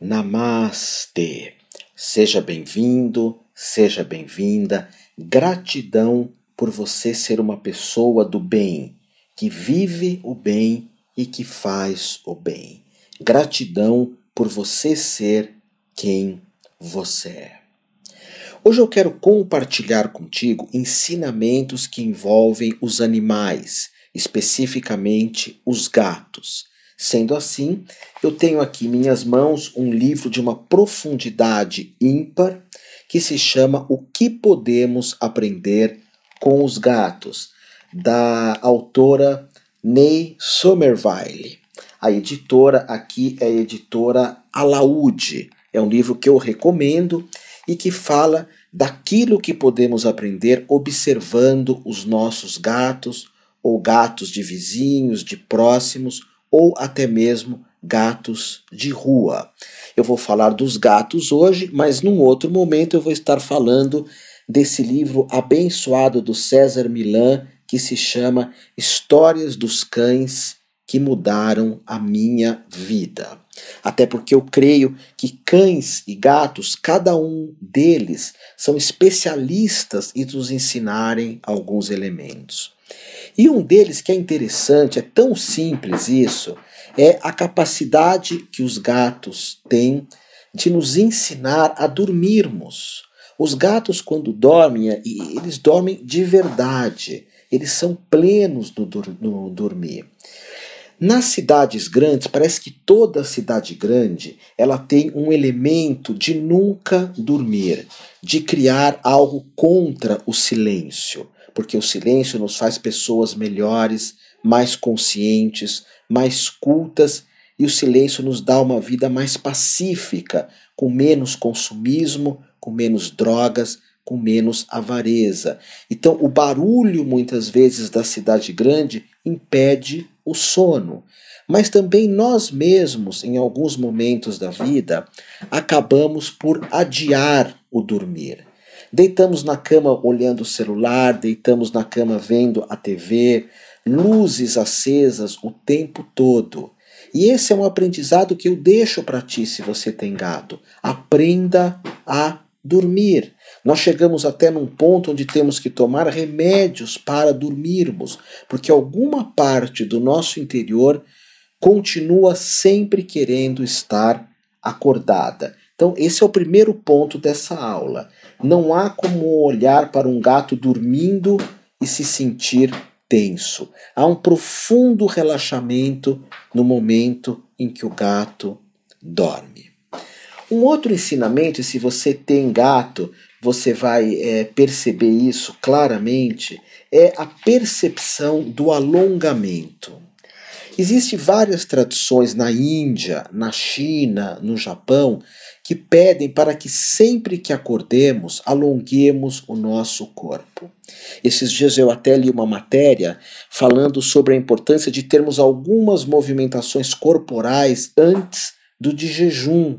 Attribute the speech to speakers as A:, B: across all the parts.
A: Namastê! Seja bem-vindo, seja bem-vinda. Gratidão por você ser uma pessoa do bem, que vive o bem e que faz o bem. Gratidão por você ser quem você é. Hoje eu quero compartilhar contigo ensinamentos que envolvem os animais, especificamente os gatos. Sendo assim, eu tenho aqui em minhas mãos um livro de uma profundidade ímpar que se chama O que Podemos Aprender com os Gatos, da autora Ney Sommerweile. A editora aqui é a editora Alaúde. É um livro que eu recomendo e que fala daquilo que podemos aprender observando os nossos gatos, ou gatos de vizinhos, de próximos, ou até mesmo gatos de rua. Eu vou falar dos gatos hoje, mas num outro momento eu vou estar falando desse livro abençoado do César Millan, que se chama Histórias dos Cães que Mudaram a Minha Vida. Até porque eu creio que cães e gatos, cada um deles, são especialistas em nos ensinarem alguns elementos. E um deles que é interessante, é tão simples isso, é a capacidade que os gatos têm de nos ensinar a dormirmos. Os gatos, quando dormem, eles dormem de verdade, eles são plenos no dormir. Nas cidades grandes, parece que toda cidade grande ela tem um elemento de nunca dormir, de criar algo contra o silêncio, porque o silêncio nos faz pessoas melhores, mais conscientes, mais cultas, e o silêncio nos dá uma vida mais pacífica, com menos consumismo, com menos drogas, com menos avareza. Então, o barulho, muitas vezes, da cidade grande impede o sono. Mas também nós mesmos, em alguns momentos da vida, acabamos por adiar o dormir. Deitamos na cama olhando o celular, deitamos na cama vendo a TV, luzes acesas o tempo todo. E esse é um aprendizado que eu deixo para ti se você tem gato. Aprenda a dormir. Nós chegamos até num ponto onde temos que tomar remédios para dormirmos, porque alguma parte do nosso interior continua sempre querendo estar acordada. Então, esse é o primeiro ponto dessa aula. Não há como olhar para um gato dormindo e se sentir tenso. Há um profundo relaxamento no momento em que o gato dorme. Um outro ensinamento, e se você tem gato, você vai perceber isso claramente, é a percepção do alongamento. Existem várias tradições na Índia, na China, no Japão, que pedem para que sempre que acordemos, alonguemos o nosso corpo. Esses dias eu até li uma matéria falando sobre a importância de termos algumas movimentações corporais antes do de jejum.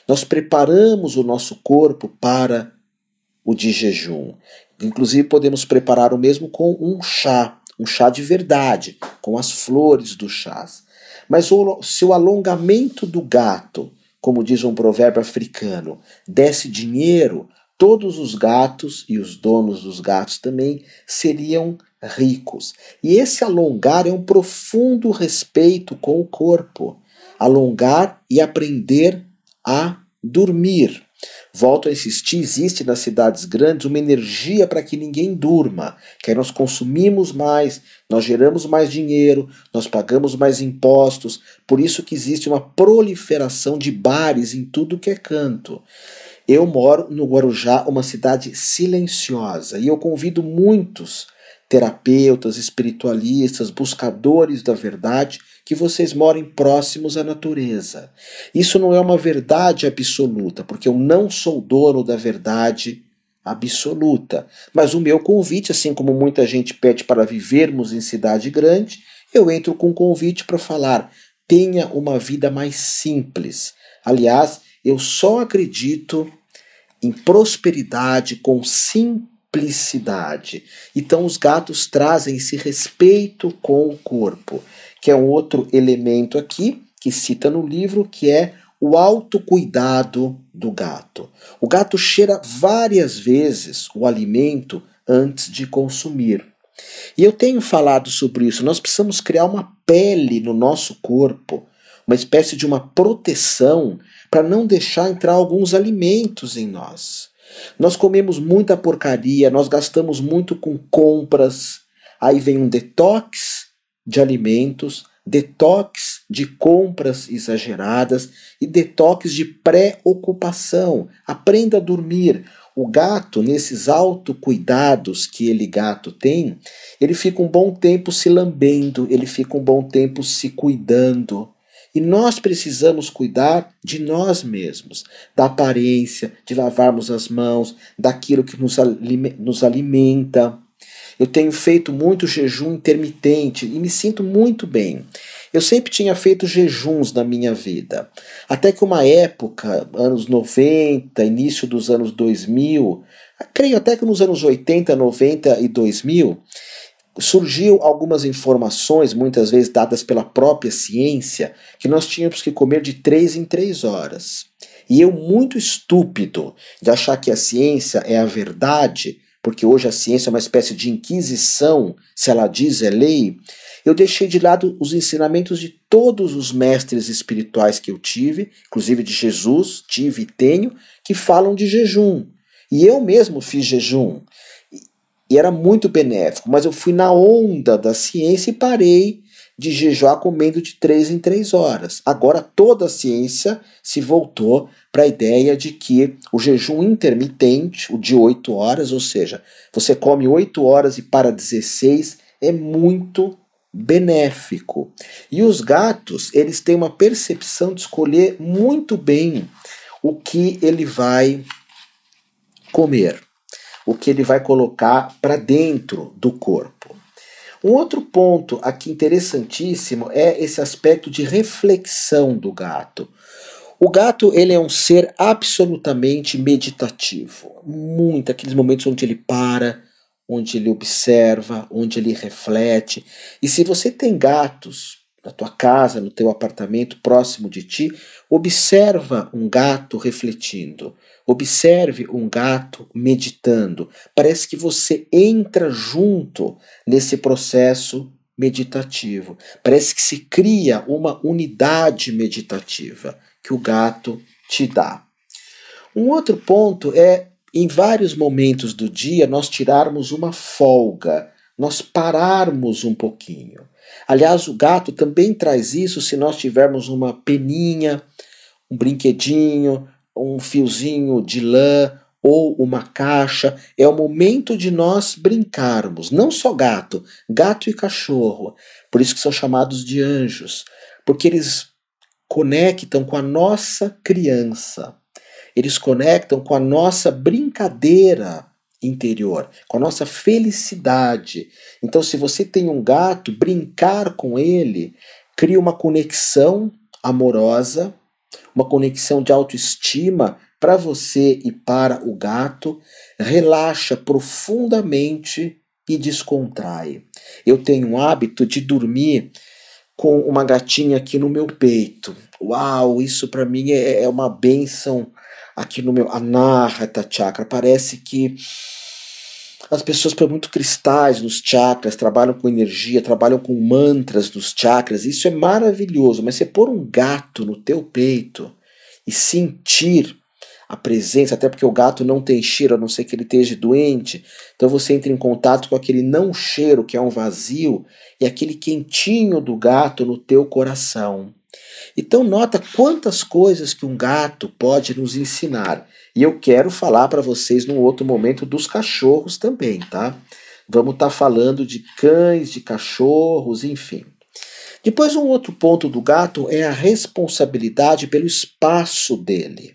A: Nós preparamos o nosso corpo para o de jejum. Inclusive podemos preparar o mesmo com um chá de verdade, com as flores do chás. Mas se o alongamento do gato, como diz um provérbio africano, desse dinheiro, todos os gatos e os donos dos gatos também seriam ricos. E esse alongar é um profundo respeito com o corpo. Alongar e aprender a dormir. Volto a insistir, existe nas cidades grandes uma energia para que ninguém durma, que aí nós consumimos mais, nós geramos mais dinheiro, nós pagamos mais impostos, por isso que existe uma proliferação de bares em tudo que é canto. Eu moro no Guarujá, uma cidade silenciosa, e eu convido muitos terapeutas, espiritualistas, buscadores da verdade, que vocês morem próximos à natureza. Isso não é uma verdade absoluta, porque eu não sou dono da verdade absoluta. Mas o meu convite, assim como muita gente pede para vivermos em cidade grande, eu entro com um convite para falar: tenha uma vida mais simples. Aliás, eu só acredito em prosperidade com simplicidade. Então os gatos trazem esse respeito com o corpo, que é um outro elemento aqui, que cita no livro, que é o autocuidado do gato. O gato cheira várias vezes o alimento antes de consumir. E eu tenho falado sobre isso. Nós precisamos criar uma pele no nosso corpo, uma espécie de uma proteção para não deixar entrar alguns alimentos em nós. Nós comemos muita porcaria, nós gastamos muito com compras. Aí vem um detox de alimentos, detox de compras exageradas e detox de preocupação. Aprenda a dormir. O gato, nesses autocuidados que ele, gato, tem, ele fica um bom tempo se lambendo, ele fica um bom tempo se cuidando. E nós precisamos cuidar de nós mesmos, da aparência, de lavarmos as mãos, daquilo que nos alimenta. Eu tenho feito muito jejum intermitente e me sinto muito bem. Eu sempre tinha feito jejuns na minha vida. Até que uma época, anos 90, início dos anos 2000, creio até que nos anos 80, 90 e 2000, surgiu algumas informações, muitas vezes dadas pela própria ciência, que nós tínhamos que comer de 3 em 3 horas. E eu, muito estúpido de achar que a ciência é a verdade, porque hoje a ciência é uma espécie de inquisição, se ela diz é lei, eu deixei de lado os ensinamentos de todos os mestres espirituais que eu tive, inclusive de Jesus, tive e tenho, que falam de jejum. E eu mesmo fiz jejum. E era muito benéfico, mas eu fui na onda da ciência e parei de jejuar comendo de 3 em 3 horas. Agora toda a ciência se voltou para a ideia de que o jejum intermitente, o de 8 horas, ou seja, você come 8 horas e para 16, é muito benéfico. E os gatos, eles têm uma percepção de escolher muito bem o que ele vai comer, o que ele vai colocar para dentro do corpo. Um outro ponto aqui interessantíssimo é esse aspecto de reflexão do gato. O gato, ele é um ser absolutamente meditativo. Muito, aqueles momentos onde ele para, onde ele observa, onde ele reflete. E se você tem gatos na tua casa, no teu apartamento, próximo de ti, observa um gato refletindo. Observe um gato meditando. Parece que você entra junto nesse processo meditativo. Parece que se cria uma unidade meditativa que o gato te dá. Um outro ponto é, em vários momentos do dia, nós tirarmos uma folga, nós pararmos um pouquinho. Aliás, o gato também traz isso se nós tivermos uma peninha, um brinquedinho, um fiozinho de lã ou uma caixa. É o momento de nós brincarmos. Não só gato, gato e cachorro. Por isso que são chamados de anjos. Porque eles conectam com a nossa criança. Eles conectam com a nossa brincadeira interior, com a nossa felicidade. Então, se você tem um gato, brincar com ele cria uma conexão amorosa, uma conexão de autoestima para você e para o gato, relaxa profundamente e descontrai. Eu tenho um hábito de dormir com uma gatinha aqui no meu peito. Uau, isso para mim é uma bênção aqui no meu Anahata Chakra. Parece que as pessoas põem muito cristais nos chakras, trabalham com energia, trabalham com mantras dos chakras. Isso é maravilhoso, mas você pôr um gato no teu peito e sentir a presença, até porque o gato não tem cheiro, a não ser que ele esteja doente, então você entra em contato com aquele não cheiro, que é um vazio, e aquele quentinho do gato no teu coração. Então nota quantas coisas que um gato pode nos ensinar. E eu quero falar para vocês num outro momento dos cachorros também, tá? Vamos estar falando de cães, de cachorros, enfim. Depois um outro ponto do gato é a responsabilidade pelo espaço dele.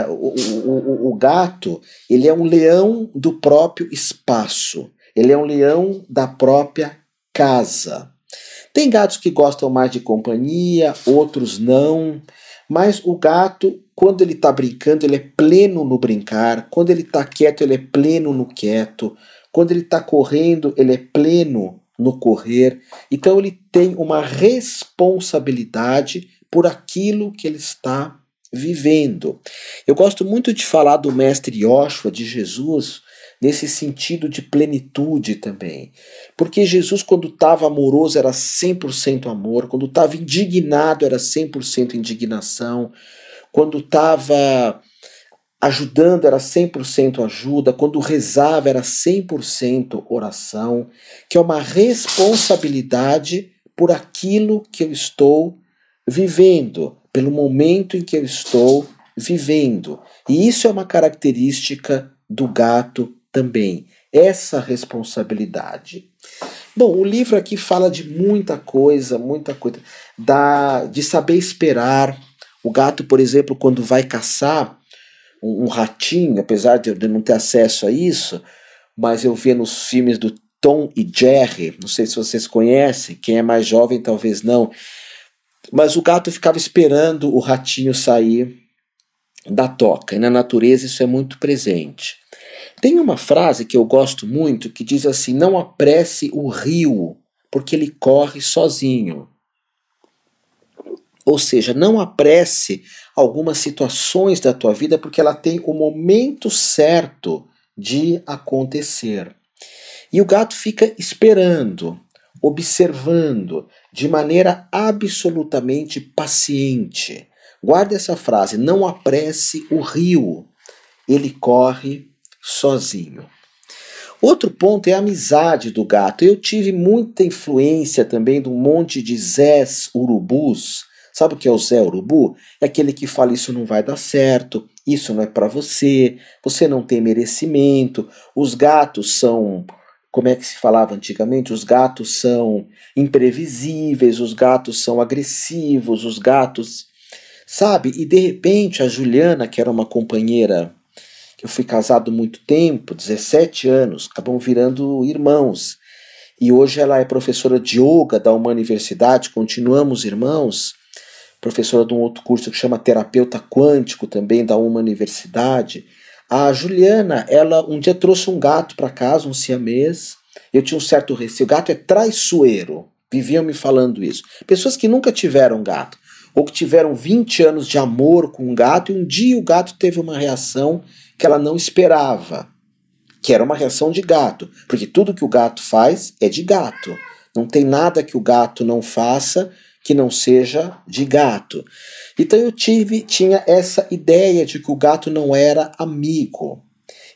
A: O gato, ele é um leão do próprio espaço. Ele é um leão da própria casa. Tem gatos que gostam mais de companhia, outros não. Mas o gato, quando ele está brincando, ele é pleno no brincar. Quando ele está quieto, ele é pleno no quieto. Quando ele está correndo, ele é pleno no correr. Então ele tem uma responsabilidade por aquilo que ele está vivendo. Eu gosto muito de falar do mestre Yoshua, de Jesus, nesse sentido de plenitude também. Porque Jesus, quando estava amoroso, era 100% amor, quando estava indignado, era 100% indignação, quando estava ajudando, era 100% ajuda, quando rezava, era 100% oração, que é uma responsabilidade por aquilo que eu estou vivendo, pelo momento em que eu estou vivendo. E isso é uma característica do gato também, essa responsabilidade. Bom, o livro aqui fala de muita coisa, de saber esperar. O gato, por exemplo, quando vai caçar um ratinho, apesar de eu não ter acesso a isso, mas eu vi nos filmes do Tom e Jerry, não sei se vocês conhecem, quem é mais jovem talvez não, mas o gato ficava esperando o ratinho sair da toca, e na natureza isso é muito presente. Tem uma frase que eu gosto muito que diz assim: não apresse o rio, porque ele corre sozinho. Ou seja, não apresse algumas situações da tua vida, porque ela tem o momento certo de acontecer. E o gato fica esperando, observando, de maneira absolutamente paciente. Guarda essa frase: não apresse o rio, ele corre sozinho. Outro ponto é a amizade do gato. Eu tive muita influência também de um monte de Zés urubus. Sabe o que é o Zé Urubu? É aquele que fala: isso não vai dar certo, isso não é para você, você não tem merecimento. Os gatos são, como é que se falava antigamente? Os gatos são imprevisíveis, os gatos são agressivos, os gatos, sabe? E de repente a Juliana, que era uma companheira, que eu fui casado muito tempo, 17 anos, acabamos virando irmãos. E hoje ela é professora de yoga da uma universidade, continuamos irmãos, professora de um outro curso que chama Terapeuta Quântico, também da uma universidade. A Juliana, ela um dia trouxe um gato para casa, um siamês. Eu tinha um certo receio. O gato é traiçoeiro. Viviam me falando isso. Pessoas que nunca tiveram gato, ou que tiveram 20 anos de amor com um gato, e um dia o gato teve uma reação que ela não esperava, que era uma reação de gato, porque tudo que o gato faz é de gato. Não tem nada que o gato não faça que não seja de gato. Então eu tinha essa ideia de que o gato não era amigo.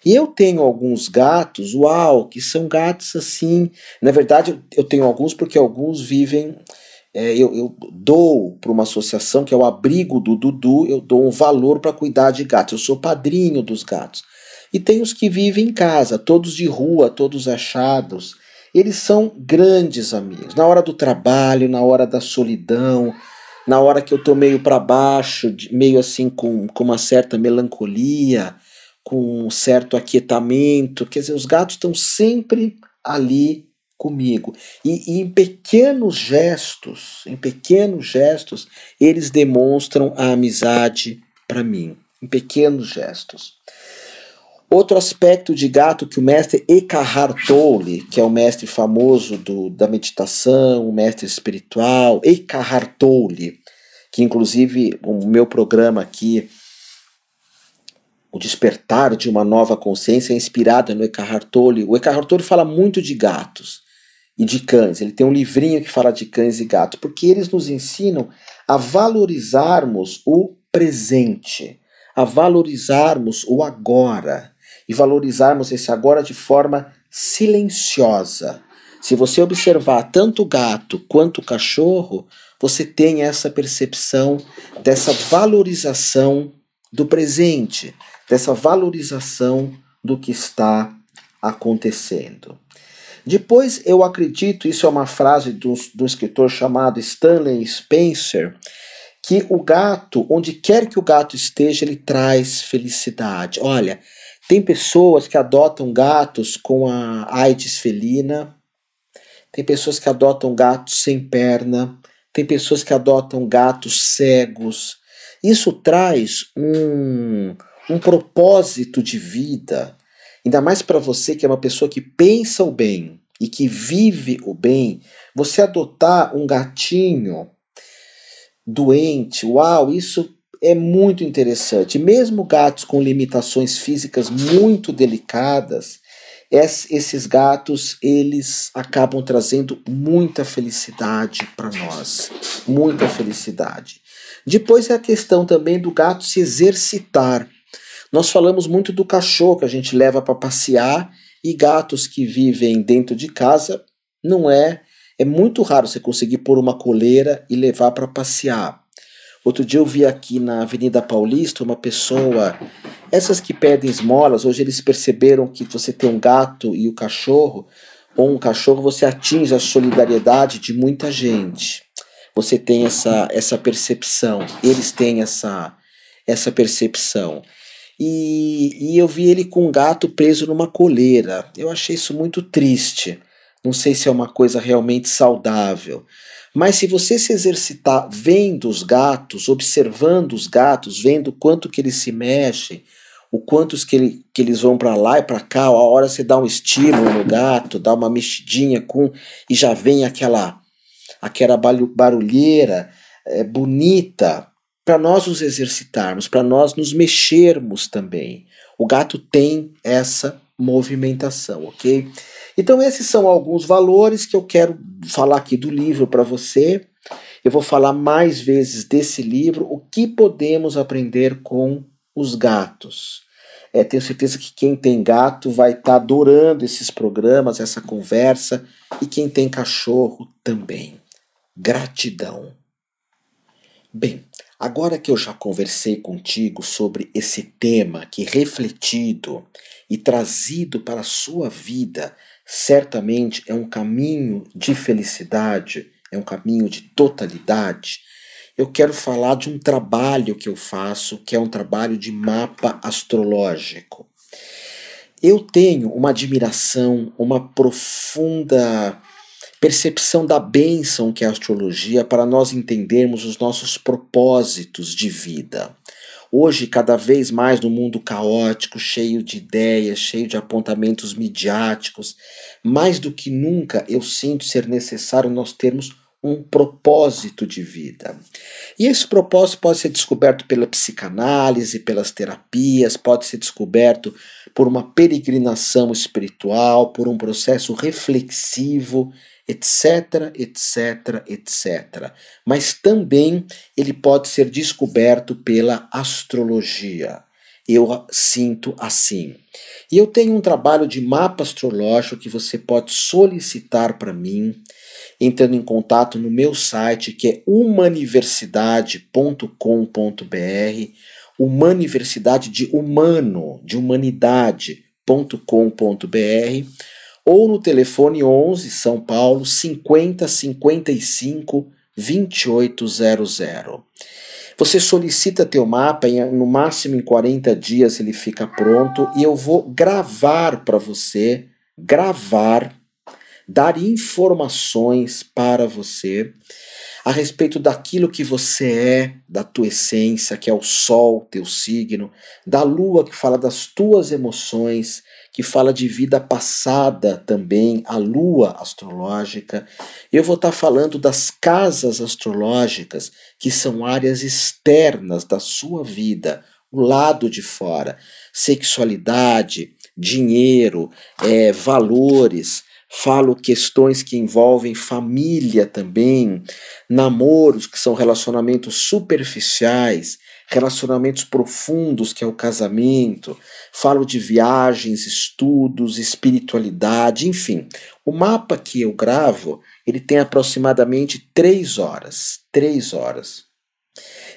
A: E eu tenho alguns gatos, que são gatos assim. Na verdade, eu tenho alguns porque alguns vivem. Eu dou para uma associação que é o Abrigo do Dudu, eu dou um valor para cuidar de gatos. Eu sou padrinho dos gatos. E tem os que vivem em casa, todos de rua, todos achados. Eles são grandes amigos. Na hora do trabalho, na hora da solidão, na hora que eu estou meio para baixo, meio assim com uma certa melancolia, com um certo aquietamento. Quer dizer, os gatos estão sempre ali comigo. E em pequenos gestos, eles demonstram a amizade para mim. Em pequenos gestos. Outro aspecto de gato que o mestre Eckhart Tolle, que é o mestre famoso da meditação, o mestre espiritual, Eckhart Tolle, que inclusive o meu programa aqui, O Despertar de uma Nova Consciência, é inspirado no Eckhart Tolle. O Eckhart Tolle fala muito de gatos e de cães. Ele tem um livrinho que fala de cães e gatos, porque eles nos ensinam a valorizarmos o presente, a valorizarmos o agora, e valorizarmos esse agora de forma silenciosa. Se você observar tanto o gato quanto o cachorro, você tem essa percepção dessa valorização do presente, dessa valorização do que está acontecendo. Depois, eu acredito, isso é uma frase do escritor chamado Stanley Spencer, que o gato, onde quer que o gato esteja, ele traz felicidade. Olha, tem pessoas que adotam gatos com a AIDS felina, tem pessoas que adotam gatos sem perna, tem pessoas que adotam gatos cegos. Isso traz um propósito de vida, ainda mais para você que é uma pessoa que pensa o bem e que vive o bem. Você adotar um gatinho doente. Uau, isso é muito interessante. Mesmo gatos com limitações físicas muito delicadas, esses gatos, eles acabam trazendo muita felicidade para nós, muita felicidade. Depois é a questão também do gato se exercitar. Nós falamos muito do cachorro que a gente leva para passear, e gatos que vivem dentro de casa, não é muito raro você conseguir pôr uma coleira e levar para passear. Outro dia eu vi aqui na Avenida Paulista uma pessoa, essas que pedem esmolas, hoje eles perceberam que você tem um gato e o cachorro, ou um cachorro, você atinge a solidariedade de muita gente. Você tem essa percepção, eles têm essa percepção. E eu vi ele com um gato preso numa coleira. Eu achei isso muito triste. Não sei se é uma coisa realmente saudável. Mas se você se exercitar vendo os gatos, observando os gatos, vendo o quanto que eles se mexem, o quanto que eles vão para lá e para cá, a hora você dá um estímulo no gato, dá uma mexidinha e já vem aquela barulheira bonita, para nós nos exercitarmos, para nós nos mexermos também. O gato tem essa movimentação, ok? Então esses são alguns valores que eu quero falar aqui do livro para você. Eu vou falar mais vezes desse livro, o que podemos aprender com os gatos. Tenho certeza que quem tem gato vai estar adorando esses programas, essa conversa, e quem tem cachorro também. Gratidão. Bem, agora que eu já conversei contigo sobre esse tema que refletido e trazido para a sua vida, certamente é um caminho de felicidade, é um caminho de totalidade, eu quero falar de um trabalho que eu faço, que é um trabalho de mapa astrológico. Eu tenho uma admiração, uma profunda percepção da bênção que é a astrologia para nós entendermos os nossos propósitos de vida. Hoje, cada vez mais no mundo caótico, cheio de ideias, cheio de apontamentos midiáticos, mais do que nunca eu sinto ser necessário nós termos um propósito de vida. E esse propósito pode ser descoberto pela psicanálise, pelas terapias, pode ser descoberto por uma peregrinação espiritual, por um processo reflexivo, etc, etc, etc. Mas também ele pode ser descoberto pela astrologia. Eu sinto assim. E eu tenho um trabalho de mapa astrológico que você pode solicitar para mim, entrando em contato no meu site, que é humaniversidade.com.br, humaniversidade de humano, de humanidade.com.br, ou no telefone 11 São Paulo 50 55 2800. Você solicita teu mapa, no máximo em 40 dias ele fica pronto, e eu vou gravar para você, dar informações para você a respeito daquilo que você é, da tua essência, que é o sol, teu signo, da lua, que fala das tuas emoções, que fala de vida passada também, a lua astrológica. Eu vou estar falando das casas astrológicas, que são áreas externas da sua vida, o lado de fora, sexualidade, dinheiro, valores. Falo questões que envolvem família também, namoros, que são relacionamentos superficiais, relacionamentos profundos, que é o casamento. Falo de viagens, estudos, espiritualidade, enfim. O mapa que eu gravo, ele tem aproximadamente 3 horas. 3 horas.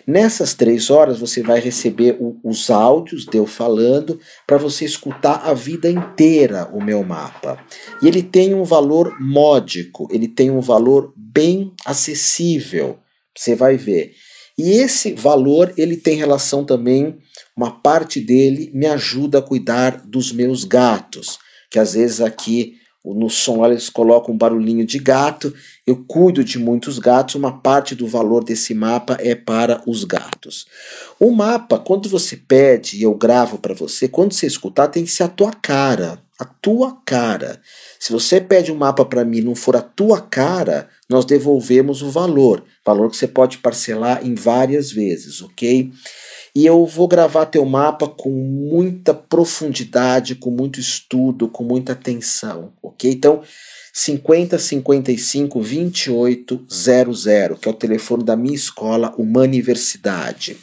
A: Nessas 3 horas você vai receber os áudios de eu falando para você escutar a vida inteira o meu mapa. E ele tem um valor módico, ele tem um valor bem acessível, você vai ver. E esse valor ele tem relação também, uma parte dele me ajuda a cuidar dos meus gatos, que às vezes aqui no som eles colocam um barulhinho de gato. Eu cuido de muitos gatos, uma parte do valor desse mapa é para os gatos. O mapa, quando você pede e eu gravo para você, quando você escutar, tem que ser a tua cara. a tua cara. Se você pede um mapa para mim e não for a tua cara, nós devolvemos o valor que você pode parcelar em várias vezes, ok? E eu vou gravar teu mapa com muita profundidade, com muito estudo, com muita atenção, ok? Então, 50 55 28 00, que é o telefone da minha escola, Humaniversidade.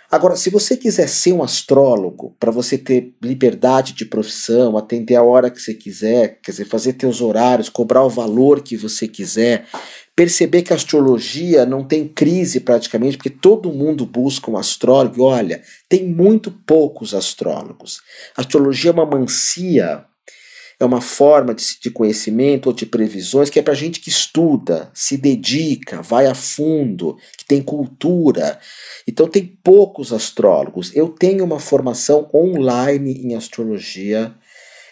A: Agora, se você quiser ser um astrólogo, para você ter liberdade de profissão, atender a hora que você quiser, quer dizer, fazer teus horários, cobrar o valor que você quiser, perceber que a astrologia não tem crise praticamente, porque todo mundo busca um astrólogo. Olha, tem muito poucos astrólogos. A astrologia é uma mancia, é uma forma de conhecimento ou de previsões que é para gente que estuda, se dedica, vai a fundo, que tem cultura. Então tem poucos astrólogos. Eu tenho uma formação online em astrologia.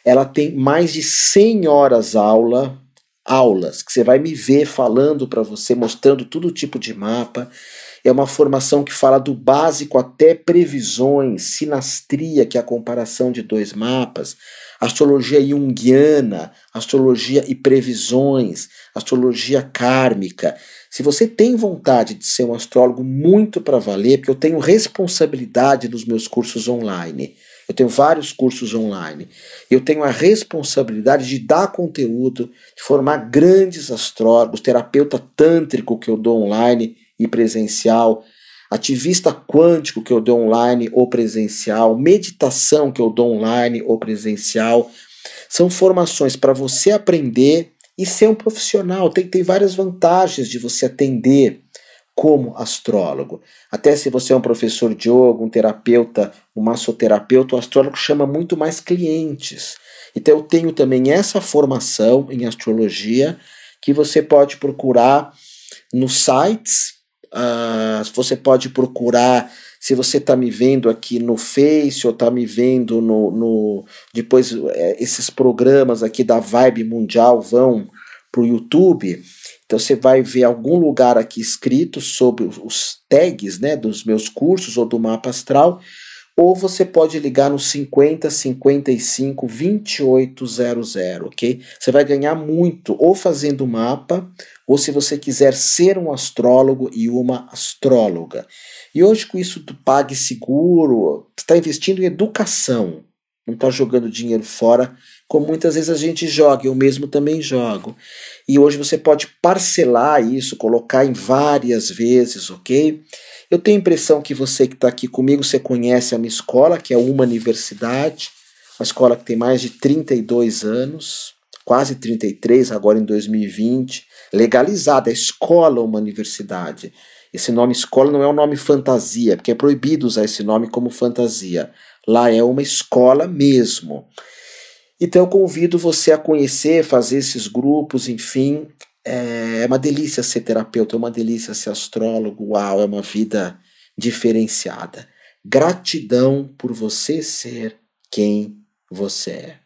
A: Ela tem mais de 100 horas aulas, que você vai me ver falando para você, mostrando todo tipo de mapa. É uma formação que fala do básico até previsões, sinastria, que é a comparação de dois mapas, astrologia junguiana, astrologia e previsões, astrologia kármica. Se você tem vontade de ser um astrólogo muito para valer, porque eu tenho responsabilidade nos meus cursos online, eu tenho vários cursos online, eu tenho a responsabilidade de dar conteúdo, de formar grandes astrólogos, terapeuta tântrico que eu dou online e presencial, ativista quântico que eu dou online ou presencial, meditação que eu dou online ou presencial. São formações para você aprender e ser um profissional. Tem várias vantagens de você atender como astrólogo. Até se você é um professor de yoga, um terapeuta, um massoterapeuta, o astrólogo chama muito mais clientes. Então eu tenho também essa formação em astrologia que você pode procurar nos sites. Você pode procurar, se você está me vendo aqui no Face ou está me vendo depois esses programas aqui da Vibe Mundial vão para o YouTube, então você vai ver algum lugar aqui escrito sobre os tags, né, dos meus cursos ou do mapa astral, ou você pode ligar no 50 55 28 00, ok? Você vai ganhar muito ou fazendo mapa, ou se você quiser ser um astrólogo e uma astróloga. E hoje com isso do PagSeguro, você está investindo em educação, não está jogando dinheiro fora, como muitas vezes a gente joga, eu mesmo também jogo. E hoje você pode parcelar isso, colocar em várias vezes, ok? Eu tenho a impressão que você que está aqui comigo, você conhece a minha escola, que é uma universidade, uma escola que tem mais de 32 anos, quase 33 agora em 2020, legalizada, é escola uma universidade. Esse nome escola não é um nome fantasia, porque é proibido usar esse nome como fantasia. Lá é uma escola mesmo. Então eu convido você a conhecer, fazer esses grupos, enfim. É uma delícia ser terapeuta, é uma delícia ser astrólogo. Uau, é uma vida diferenciada. Gratidão por você ser quem você é.